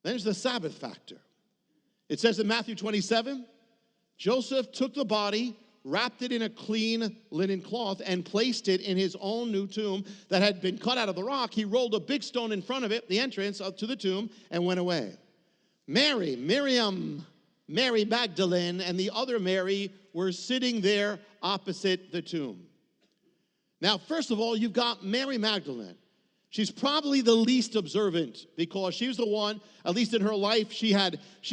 There's the Sabbath factor. It says in Matthew 27, Joseph took the body, wrapped it in a clean linen cloth, and placed it in his own new tomb that had been cut out of the rock. He rolled a big stone in front of it, the entrance up to the tomb, and went away. Mary, Mary Magdalene, and the other Mary were sitting there opposite the tomb. Now, first of all, you've got Mary Magdalene. She's probably the least observant because she was the one, at least in her life, she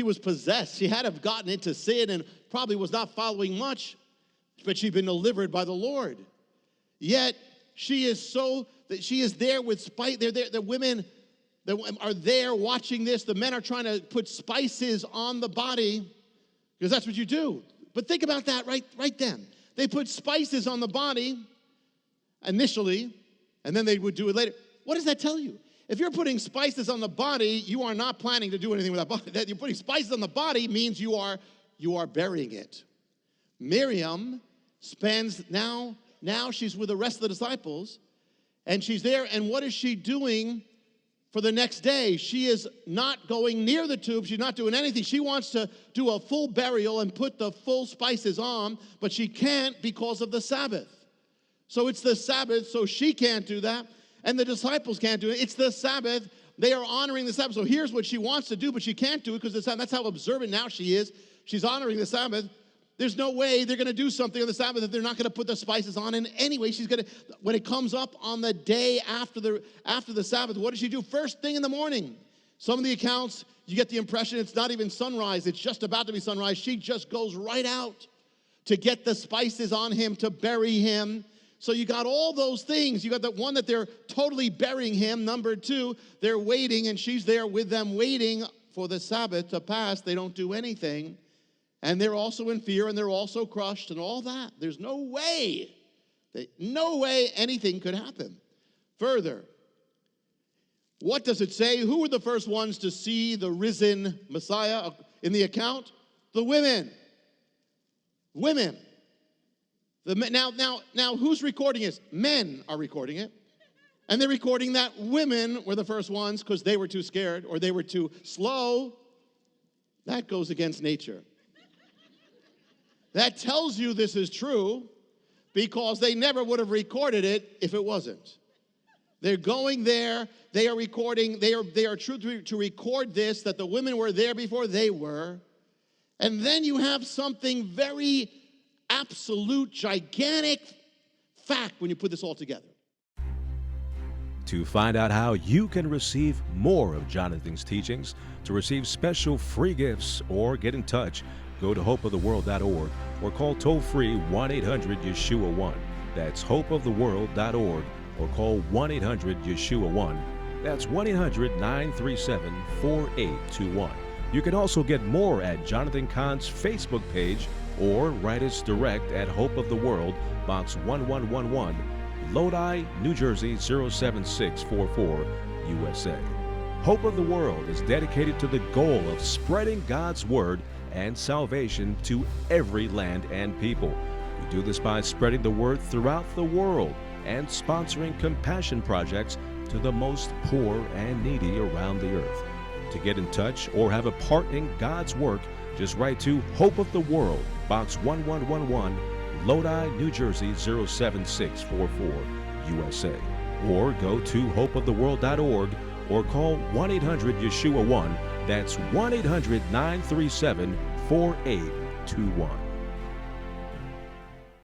was possessed. She had to have gotten into sin and probably was not following much, but she'd been delivered by the Lord. Yet, she is there with spice. They're there, the women that are there watching this. The men are trying to put spices on the body because that's what you do. But think about that right then. They put spices on the body initially, and then they would do it later. What does that tell you? If you're putting spices on the body, you are not planning to do anything with that body. That you're putting spices on the body means you are burying it. Miriam spends now she's with the rest of the disciples, and she's there, and what is she doing for the next day? She is not going near the tomb. She's not doing anything. She wants to do a full burial and put the full spices on, but she can't because of the Sabbath. So it's the Sabbath, so she can't do that, and the disciples can't do it. It's the Sabbath. They are honoring the Sabbath. So here's what she wants to do, but she can't do it because that's how observant now she is. She's honoring the Sabbath. There's no way they're going to do something on the Sabbath if they're not going to put the spices on. And anyway, she's going to, when it comes up on the day after the Sabbath, what does she do? First thing in the morning. Some of the accounts, you get the impression it's not even sunrise. It's just about to be sunrise. She just goes right out to get the spices on him, to bury him. So you got all those things. You got the one that they're totally burying him. Number two, they're waiting, and she's there with them waiting for the Sabbath to pass. They don't do anything. And they're also in fear, and they're also crushed and all that. There's no way anything could happen. Further, what does it say? Who were the first ones to see the risen Messiah in the account? The women. Women. Now, who's recording this? Men are recording it. And they're recording that women were the first ones because they were too scared or they were too slow. That goes against nature. That tells you this is true because they never would have recorded it if it wasn't. They're going there. They are recording. They are true to record this, that the women were there before they were. And then you have something very absolute, gigantic fact when you put this all together. To find out how you can receive more of Jonathan's teachings, to receive special free gifts, or get in touch, go to hopeoftheworld.org or call toll-free 1-800-YESHUA-1. That's hopeoftheworld.org or call 1-800-YESHUA-1. That's 1-800-937-4821. You can also get more at Jonathan Cahn's Facebook page or write us direct at Hope of the World, Box 1111, Lodi, New Jersey 07644, USA. Hope of the World is dedicated to the goal of spreading God's Word and salvation to every land and people. We do this by spreading the Word throughout the world and sponsoring compassion projects to the most poor and needy around the earth. To get in touch or have a part in God's work, just write to Hope of the World, Box 1111, Lodi, New Jersey 07644, USA. Or go to hopeoftheworld.org or call 1-800-YESHUA-1. That's 1-800-937-4821.